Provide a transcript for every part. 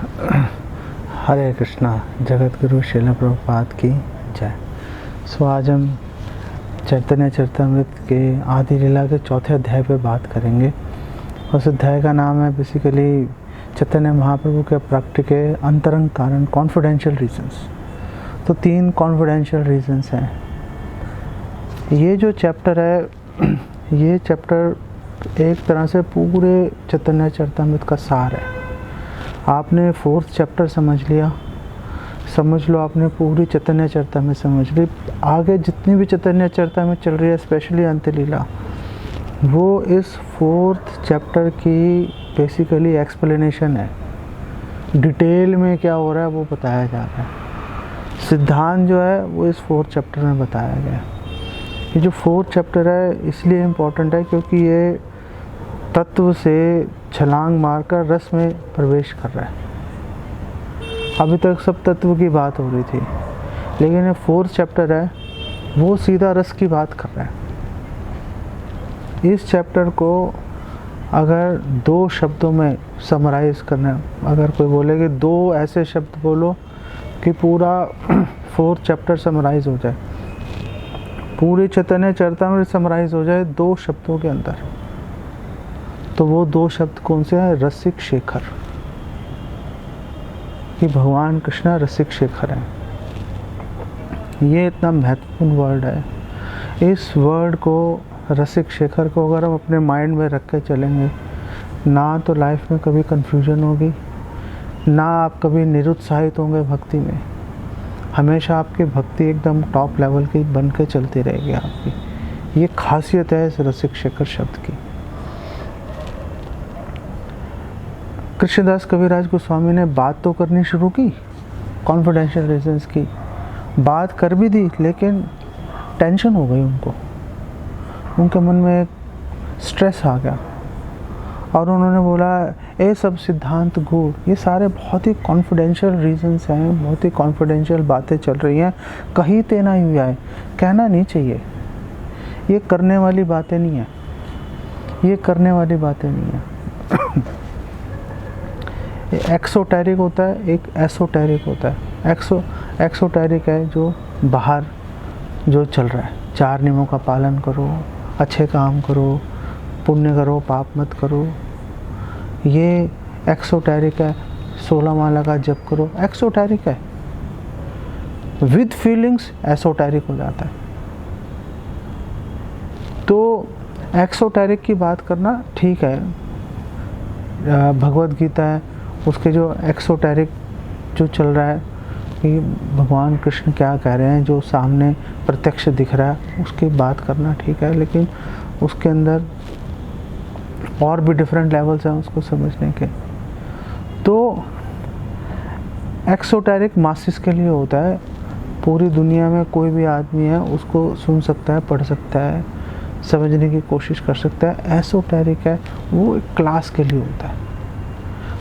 हरे कृष्णा। जगत गुरु श्रील प्रभुपाद की जय। आज हम चैतन्य चरितमृत के आदि लीला के चौथे अध्याय पे बात करेंगे। उस अध्याय का नाम है बेसिकली चैतन्य महाप्रभु के प्रकट के अंतरंग कारण, कॉन्फिडेंशियल रीजंस। तो 3 कॉन्फिडेंशियल रीजंस हैं। ये जो चैप्टर है, ये चैप्टर एक तरह से पूरे चैतन्य चरितमृत का सार है। आपने 4th चैप्टर समझ लिया, समझ लो आपने पूरी चैतन्य चरितमृत समझ ली। आगे जितनी भी चैतन्य चरितमृत चल रही है, स्पेशली अंत्यलीला, वो इस 4th चैप्टर की बेसिकली एक्सप्लेनेशन है। डिटेल में क्या हो रहा है वो बताया जा रहा है। सिद्धांत जो है वो इस 4th चैप्टर में बताया गया। ये जो 4th चैप्टर है इसलिए इम्पोर्टेंट है क्योंकि ये तत्व से छलांग मारकर रस में प्रवेश कर रहा है। अभी तक सब तत्व की बात हो रही थी, लेकिन ये 4th चैप्टर है वो सीधा रस की बात कर रहा है। इस चैप्टर को अगर 2 शब्दों में समराइज करना, अगर कोई बोले कि 2 ऐसे शब्द बोलो कि पूरा 4th चैप्टर समराइज हो जाए, पूरी चैतन्य चरितमृत समराइज हो जाए 2 शब्दों के अंदर, तो वो 2 शब्द कौन से हैं? रसिक शेखर। कि भगवान कृष्ण रसिक शेखर हैं। ये इतना महत्वपूर्ण वर्ड है। इस वर्ड को, रसिक शेखर को, अगर हम अपने माइंड में रख के चलेंगे ना, तो लाइफ में कभी कंफ्यूजन होगी, ना आप कभी निरुत्साहित होंगे भक्ति में। हमेशा आपकी भक्ति एकदम टॉप लेवल की बन के चलती रहेगी आपकी। ये खासियत है इस रसिक शेखर शब्द की। कृष्णदास कविराज गोस्वामी ने बात तो करनी शुरू की, कॉन्फिडेंशियल रीजंस की बात कर भी दी, लेकिन टेंशन हो गई उनको। उनके मन में एक स्ट्रेस आ गया और उन्होंने बोला, ये सब सिद्धांत गुण, ये सारे बहुत ही कॉन्फिडेंशियल रीजंस हैं, बहुत ही कॉन्फिडेंशियल बातें चल रही हैं, कहीं तेना ही आए, कहना नहीं चाहिए। ये करने वाली बातें नहीं है, ये करने वाली बातें नहीं है। एक्सोटेरिक होता है, एक एसोटेरिक होता है। एक्सोटेरिक है जो बाहर जो चल रहा है, 4 नियमों का पालन करो, अच्छे काम करो, पुण्य करो, पाप मत करो। ये एक्सोटेरिक है। 16 माला का जप करो, एक्सोटेरिक है। विद फीलिंग्स एसोटेरिक हो जाता है। तो एक्सोटेरिक की बात करना ठीक है। भगवद गीता है, उसके जो एक्सोटेरिक जो चल रहा है कि भगवान कृष्ण क्या कह रहे हैं, जो सामने प्रत्यक्ष दिख रहा है, उसकी बात करना ठीक है, लेकिन उसके अंदर और भी डिफरेंट लेवल्स हैं उसको समझने के। तो एक्सोटेरिक मासिस के लिए होता है। पूरी दुनिया में कोई भी आदमी है उसको सुन सकता है, पढ़ सकता है, समझने की कोशिश कर सकता है। एसोटेरिक है, वो एक क्लास के लिए होता है।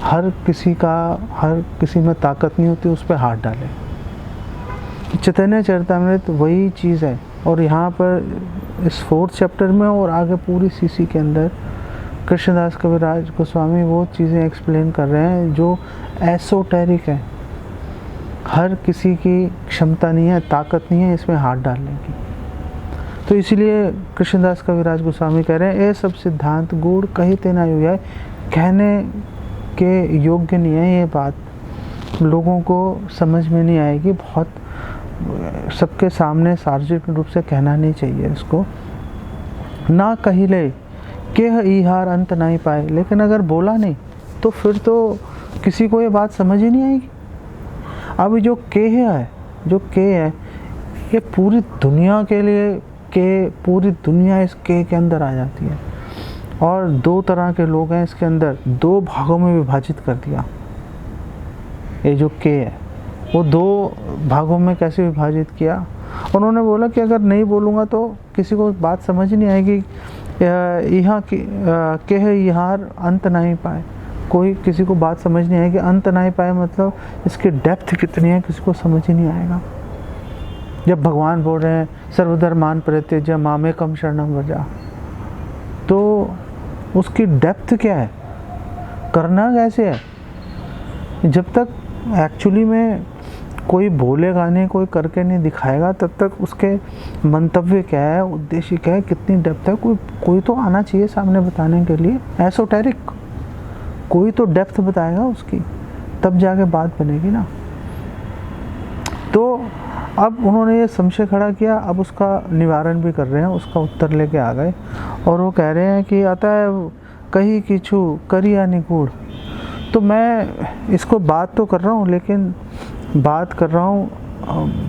हर किसी में ताकत नहीं होती उस पर हाथ डाले। चैतन्य चरितमृत वही चीज़ है। और यहाँ पर इस 4th चैप्टर में और आगे पूरी सीसी के अंदर कृष्णदास कविराज गोस्वामी वो चीज़ें एक्सप्लेन कर रहे हैं जो एसोटेरिक है। हर किसी की क्षमता नहीं है, ताकत नहीं है इसमें हाथ डालने की। तो इसीलिए कृष्णदास कविराज गोस्वामी कह रहे हैं, ये सब सिद्धांत गुण कहीं तेना हुआ है, कहने के योग्य नहीं है। ये बात लोगों को समझ में नहीं आएगी, बहुत सबके सामने सार्वजनिक रूप से कहना नहीं चाहिए इसको। ना कहिले के इहार अंत नहीं पाए, लेकिन अगर बोला नहीं तो फिर तो किसी को ये बात समझ ही नहीं आएगी। अभी जो के है ये पूरी दुनिया के लिए, के पूरी दुनिया इस के अंदर आ जाती है। और 2 तरह के लोग हैं इसके अंदर, 2 भागों में विभाजित कर दिया। ये जो के है वो 2 भागों में कैसे विभाजित किया। उन्होंने बोला कि अगर नहीं बोलूँगा तो किसी को बात समझ नहीं आएगी। यहाँ के है यहाँ अंत नहीं पाए, कोई किसी को बात समझ नहीं आएगी। अंत नहीं पाए मतलब इसकी डेप्थ कितनी है किसी को समझ ही नहीं आएगा। जब भगवान बोल रहे हैं सर्वधर्मान परित्यज्य मामेकम शरणम व्रज, तो उसकी डेप्थ क्या है, करना कैसे है। जब तक एक्चुअली में कोई बोलेगा नहीं, कोई करके नहीं दिखाएगा, तब तक उसके मंतव्य क्या है, उद्देश्य क्या है, कितनी डेप्थ है, कोई तो आना चाहिए सामने बताने के लिए। एसोटेरिक कोई तो डेप्थ बताएगा उसकी, तब जाके बात बनेगी ना। तो अब उन्होंने ये संशय खड़ा किया, अब उसका निवारण भी कर रहे हैं, उसका उत्तर लेके आ गए और वो कह रहे हैं कि अतः कही किछु करिया निगूढ़। तो मैं इसको बात तो कर रहा हूँ, लेकिन बात कर रहा हूँ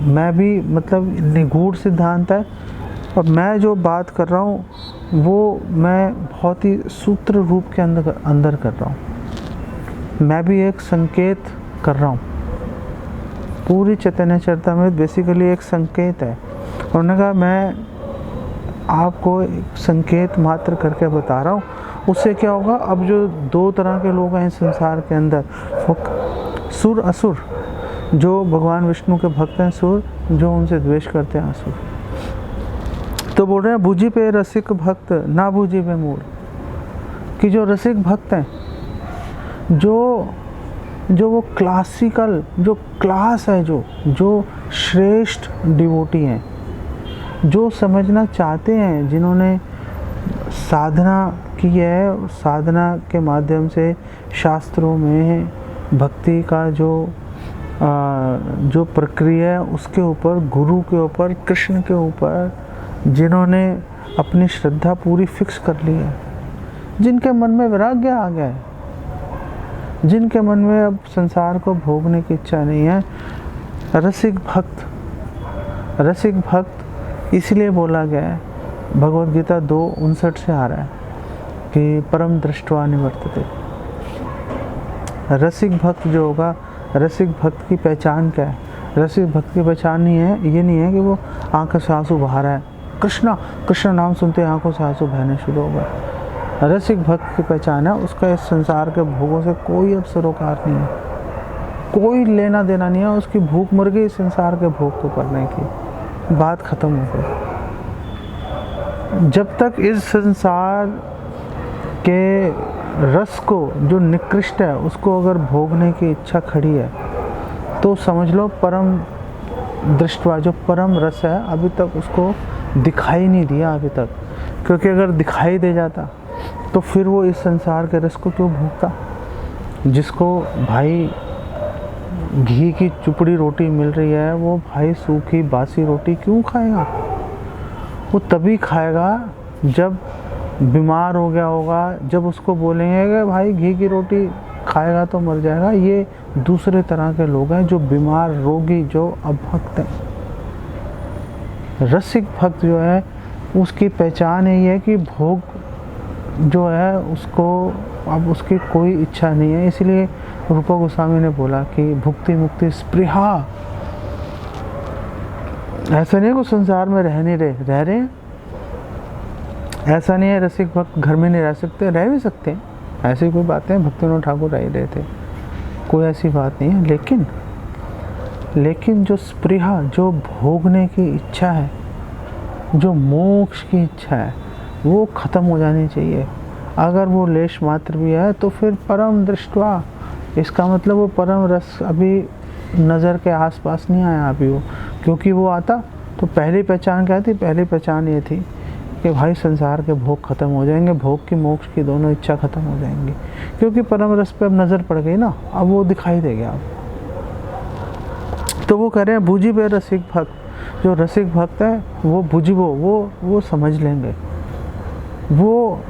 मैं भी, मतलब निगूढ़ सिद्धांत है, और मैं जो बात कर रहा हूँ वो मैं बहुत ही सूत्र रूप के अंदर कर रहा हूँ। मैं भी एक संकेत कर रहा हूँ। पूरी चैतन्य चरितामृत बेसिकली एक संकेत है। उन्होंने कहा मैं आपको एक संकेत मात्र करके बता रहा हूँ। उससे क्या होगा, अब जो दो तरह के लोग हैं संसार के अंदर, वो सुर असुर, जो भगवान विष्णु के भक्त हैं सुर, जो उनसे द्वेष करते हैं असुर। तो बोल रहे हैं बूझी पे रसिक भक्त ना बूझी पे मूढ़, कि जो रसिक भक्त हैं, जो वो क्लासिकल जो क्लास है, जो श्रेष्ठ डिवोटी हैं, जो समझना चाहते हैं, जिन्होंने साधना की है, साधना के माध्यम से शास्त्रों में भक्ति का जो प्रक्रिया है उसके ऊपर, गुरु के ऊपर, कृष्ण के ऊपर जिन्होंने अपनी श्रद्धा पूरी फिक्स कर ली है, जिनके मन में वैराग्य आ गया है, जिनके मन में अब संसार को भोगने की इच्छा नहीं है, रसिक भक्त इसलिए बोला गया है, भगवद गीता 2:59 से आ रहा है कि परम दृष्ट्वा निवर्तते। रसिक भक्त जो होगा, रसिक भक्त की पहचान क्या है? रसिक भक्त की पहचान नहीं है, ये नहीं है कि वो आंखों से आंसू बहा रहा है, कृष्ण नाम सुनते आंखों से आंसू बहने शुरू हो गए। रसिक भक्त की पहचान है उसका इस संसार के भोगों से कोई अब सरोकार नहीं है, कोई लेना देना नहीं है, उसकी भूख मर गई संसार के भोग को करने की, बात खत्म हो गई। जब तक इस संसार के रस को, जो निकृष्ट है, उसको अगर भोगने की इच्छा खड़ी है, तो समझ लो परम दृष्टवा, जो परम रस है, अभी तक उसको दिखाई नहीं दिया अभी तक। क्योंकि अगर दिखाई दे जाता तो फिर वो इस संसार के रस को क्यों भोगता? जिसको भाई घी की चुपड़ी रोटी मिल रही है, वो भाई सूखी बासी रोटी क्यों खाएगा? वो तभी खाएगा जब बीमार हो गया होगा, जब उसको बोलेंगे कि भाई घी की रोटी खाएगा तो मर जाएगा। ये दूसरे तरह के लोग हैं, जो बीमार, रोगी, जो अभक्त हैं। रसिक भक्त जो है उसकी पहचान यही है कि भोग जो है उसको अब उसकी कोई इच्छा नहीं है। इसलिए रूपा गोस्वामी ने बोला कि भुक्ति मुक्ति स्पृहा, ऐसा नहीं है कि संसार में रह रहे हैं। ऐसा नहीं है रसिक भक्त घर में नहीं रह सकते, रह भी सकते हैं, ऐसी कोई बात नहीं। भक्तिविनोद ठाकुर रह ही रहे थे, कोई ऐसी बात नहीं है। लेकिन जो स्पृहा, जो भोगने की इच्छा है, जो मोक्ष की इच्छा है, वो ख़त्म हो जानी चाहिए। अगर वो लेश मात्र भी है तो फिर परम दृष्टवा, इसका मतलब वो परम रस अभी नज़र के आसपास नहीं आया अभी वो, क्योंकि वो आता तो पहली पहचान क्या थी? पहली पहचान ये थी कि भाई संसार के भोग खत्म हो जाएंगे, भोग की मोक्ष की दोनों इच्छा खत्म हो जाएंगी, क्योंकि परम रस पे अब नज़र पड़ गई ना, अब वो दिखाई देगा। अब तो वो कह रहे हैं बूझी बे रसिक भक्त, जो रसिक भक्त है वो बुझबो, वो समझ लेंगे, वो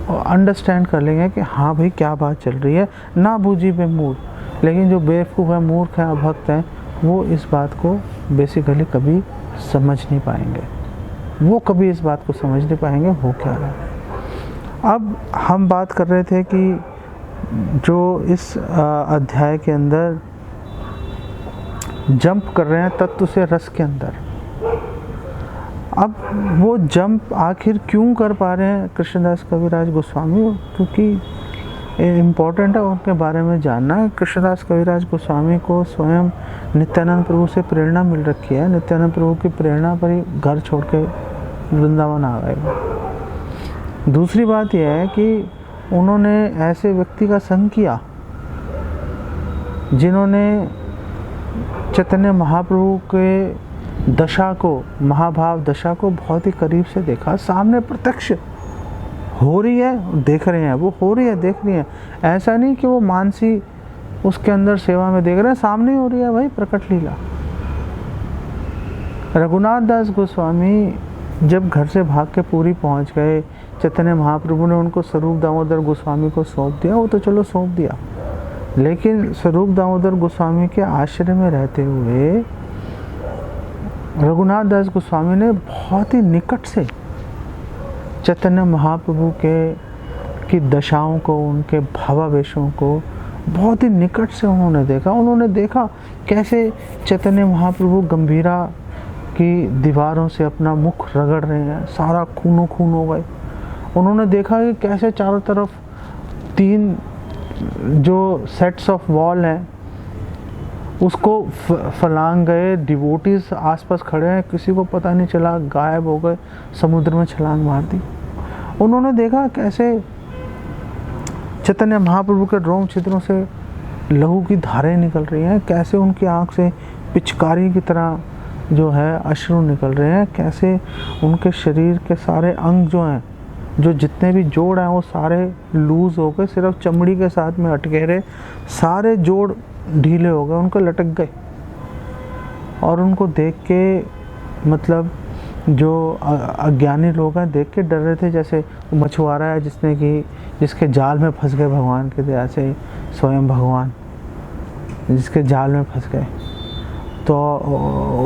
अंडरस्टैंड कर लेंगे कि हाँ भाई क्या बात चल रही है, ना बूझी बे मूढ़। लेकिन जो बेवकूफ़ है, मूर्ख है, अभक्त हैं, वो इस बात को बेसिकली कभी समझ नहीं पाएंगे, वो कभी इस बात को समझ नहीं पाएंगे हो क्या रहा है। अब हम बात कर रहे थे कि जो इस अध्याय के अंदर जंप कर रहे हैं तत्व से रस के अंदर, अब वो जंप आखिर क्यों कर पा रहे हैं कृष्णदास कविराज गोस्वामी? क्योंकि इम्पोर्टेंट है उनके बारे में जानना है। कृष्णदास कविराज गोस्वामी को स्वयं नित्यानंद प्रभु से प्रेरणा मिल रखी है, नित्यानंद प्रभु की प्रेरणा पर ही घर छोड़ के वृंदावन आ गए। दूसरी बात यह है कि उन्होंने ऐसे व्यक्ति का संग किया जिन्होंने चैतन्य महाप्रभु के दशा को, महाभाव दशा को बहुत ही करीब से देखा, सामने प्रत्यक्ष हो रही है, देख रहे हैं, वो हो रही है, देख रही है। ऐसा नहीं कि वो मानसी उसके अंदर सेवा में देख रहे हैं, सामने हो रही है भाई प्रकट लीला। रघुनाथ दास गोस्वामी जब घर से भाग के पुरी पहुंच गए, चैतन्य महाप्रभु ने उनको स्वरूप दामोदर गोस्वामी को सौंप दिया। वो तो चलो सौंप दिया, लेकिन स्वरूप दामोदर गोस्वामी के आश्रय में रहते हुए रघुनाथ दास गोस्वामी ने बहुत ही निकट से चैतन्य महाप्रभु की दशाओं को, उनके भावावेशों को बहुत ही निकट से उन्होंने देखा। उन्होंने देखा कैसे चैतन्य महाप्रभु गंभीरा की दीवारों से अपना मुख रगड़ रहे हैं, सारा खूनो खून हो गए। उन्होंने देखा कि कैसे चारों तरफ 3 जो सेट्स ऑफ वॉल हैं उसको फलांग गए, डिवोटीज आसपास खड़े हैं, किसी को पता नहीं चला, गायब हो गए, समुद्र में छलांग मार दी। उन्होंने देखा कैसे चैतन्य महाप्रभु के रोम छिद्रों से लहू की धारें निकल रही हैं, कैसे उनकी आंख से पिचकारी की तरह जो है अश्रु निकल रहे हैं, कैसे उनके शरीर के सारे अंग जो हैं, जो जितने भी जोड़ हैं वो सारे लूज हो गए, सिर्फ चमड़ी के साथ में अटके रहे, सारे जोड़ ढीले हो गए, उनको लटक गए। और उनको देख के मतलब जो अज्ञानी लोग हैं देख के डर रहे थे, जैसे मछुआरा है जिसके जाल में फंस गए भगवान की दया से, स्वयं भगवान जिसके जाल में फंस गए, तो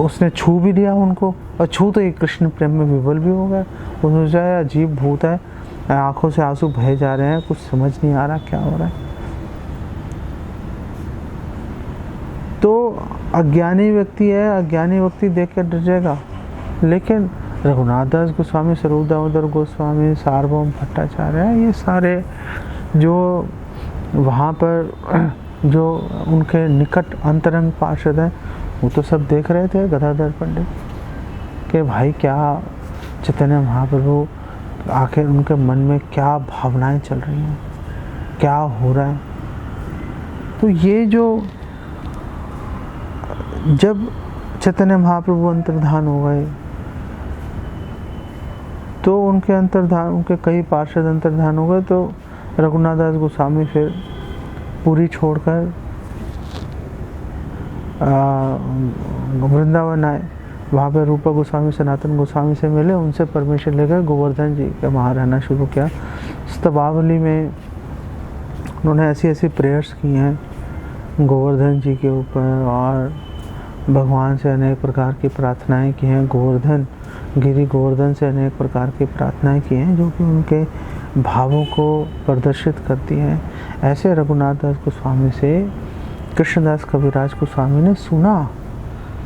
उसने छू भी लिया उनको, और छू तो एक कृष्ण प्रेम में विवल भी हो गया। उसने सोचा अजीब भूत है, आंखों से आंसू बहे जा रहे हैं, कुछ समझ नहीं आ रहा क्या हो रहा है। तो अज्ञानी व्यक्ति है, अज्ञानी व्यक्ति देख कर डर जाएगा। लेकिन रघुनाथ दास गोस्वामी, स्वरूप दामोदर गोस्वामी, सार्वभौम भट्टाचार्य है, ये सारे जो वहाँ पर जो उनके निकट अंतरंग पार्षद हैं, वो तो सब देख रहे थे गदाधर पंडित कि भाई क्या चैतन्य महाप्रभु, आखिर उनके मन में क्या भावनाएं चल रही हैं, क्या हो रहा है। तो ये जो जब चैतन्य महाप्रभु अंतर्धान हो गए तो उनके कई पार्षद अंतर्धान हो गए, तो रघुनाथ दास गोस्वामी फिर पुरी छोड़कर वृंदावन आए। वहाँ पे रूपा गोस्वामी, सनातन गोस्वामी से मिले, उनसे परमिशन लेकर गोवर्धन जी के वहाँ रहना शुरू किया। स्तवावली में उन्होंने ऐसी प्रेयर्स की हैं गोवर्धन जी के ऊपर, और भगवान से अनेक प्रकार की प्रार्थनाएं की हैं, गिरी गोवर्धन से अनेक प्रकार की प्रार्थनाएं की हैं जो कि उनके भावों को प्रदर्शित करती हैं। ऐसे रघुनाथ दास गोस्वामी से कृष्णदास कविराज गोस्वामी ने सुना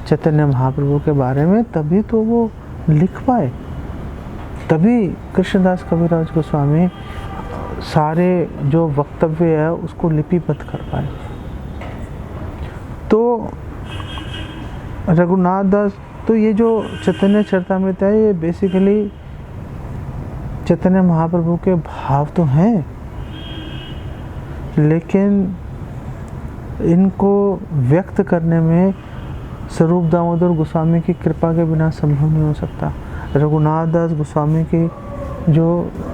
चैतन्य महाप्रभु के बारे में, तभी तो वो लिख पाए, तभी कृष्णदास कविराज गोस्वामी सारे जो वक्तव्य है उसको लिपिबद्ध कर पाए। तो रघुनाथ दास, तो ये जो चैतन्य चरितामृत है ये बेसिकली चैतन्य महाप्रभु के भाव तो हैं, लेकिन इनको व्यक्त करने में स्वरूप दामोदर गोस्वामी की कृपा के बिना संभव नहीं हो सकता। रघुनाथ दास गोस्वामी की जो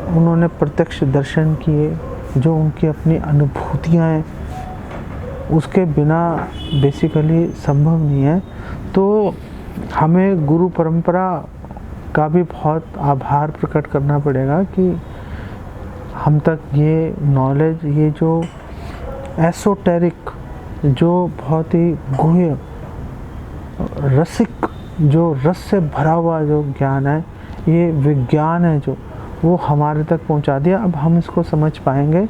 उन्होंने प्रत्यक्ष दर्शन किए, जो उनकी अपनी अनुभूतियाँ हैं, उसके बिना बेसिकली संभव नहीं है। तो हमें गुरु परंपरा का भी बहुत आभार प्रकट करना पड़ेगा कि हम तक ये नॉलेज, ये जो एसोटेरिक, जो बहुत ही गुह्य रसिक, जो रस से भरा हुआ जो ज्ञान है, ये विज्ञान है जो, वो हमारे तक पहुंचा दिया। अब हम इसको समझ पाएंगे,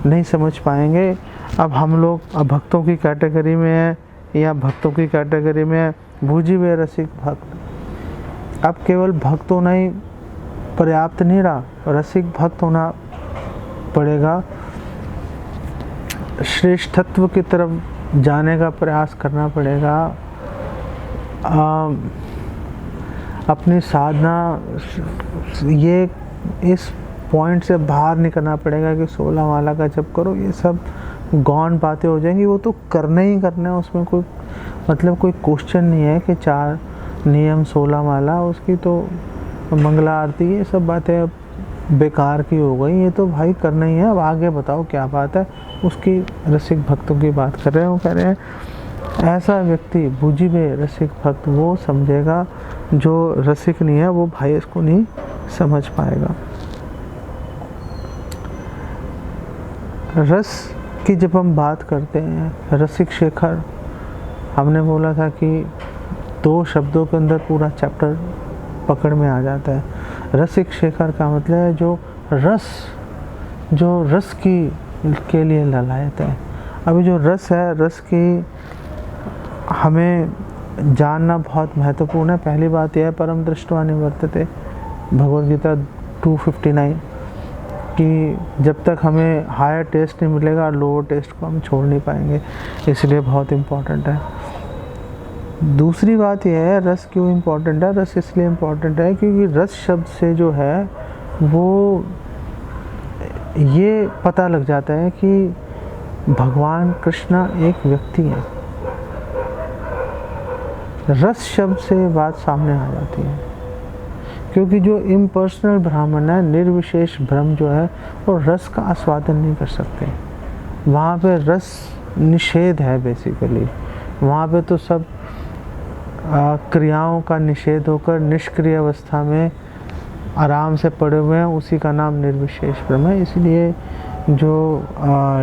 नहीं समझ पाएंगे। अब हम लोग अब भक्तों की कैटेगरी में है या भक्तों की कैटेगरी में है भूजी हुए रसिक भक्त। अब केवल भक्त होना ही पर्याप्त नहीं रहा, रसिक भक्त होना पड़ेगा, श्रेष्ठत्व की तरफ जाने का प्रयास करना पड़ेगा। अपनी साधना, ये इस पॉइंट से बाहर निकलना पड़ेगा कि 16 माला का जप करो, ये सब गौण बातें हो जाएंगी, वो तो करना ही करना है, उसमें कोई मतलब कोई क्वेश्चन नहीं है कि 4 नियम 16 माला उसकी तो मंगला आरती, ये सब बातें बेकार की हो गई, ये तो भाई करना ही है। अब आगे बताओ क्या बात है, उसकी रसिक भक्तों की बात कर रहे हैं। वो कह रहे हैं ऐसा व्यक्ति बुझिबे रसिक भक्त वो समझेगा, जो रसिक नहीं है वो भाई इसको नहीं समझ पाएगा। रस की जब हम बात करते हैं, रसिक शेखर, हमने बोला था कि 2 शब्दों के अंदर पूरा चैप्टर पकड़ में आ जाता है। रसिक शेखर का मतलब है जो रस के लिए ललायत है। अभी जो रस है, रस की हमें जानना बहुत महत्वपूर्ण है। पहली बात यह है परम दृष्टवा निवर्तते, भगवद गीता 259, कि जब तक हमें हायर टेस्ट नहीं मिलेगा लोअर टेस्ट को हम छोड़ नहीं पाएंगे, इसलिए बहुत इम्पोर्टेंट है। दूसरी बात यह है रस क्यों इम्पोर्टेंट है। रस इसलिए इम्पोर्टेंट है क्योंकि रस शब्द से जो है वो ये पता लग जाता है कि भगवान कृष्ण एक व्यक्ति है। रस शब्द से बात सामने आ जाती है, क्योंकि जो इम्पर्सनल ब्राह्मण है, निर्विशेष ब्रह्म जो है, वो रस का आस्वादन नहीं कर सकते। वहाँ पे रस निषेध है बेसिकली। वहाँ पे तो सब क्रियाओं का निषेध होकर निष्क्रिय अवस्था में आराम से पड़े हुए हैं, उसी का नाम निर्विशेष ब्रह्म है। इसलिए जो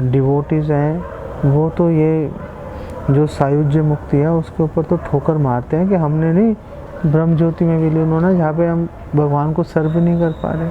डिवोटीज हैं वो तो ये जो सायुज्य मुक्ति है उसके ऊपर तो ठोकर मारते हैं कि हमने नहीं ब्रह्म ज्योति में विलीन होना, जहाँ पे हम भगवान को सर्व नहीं कर पा रहे।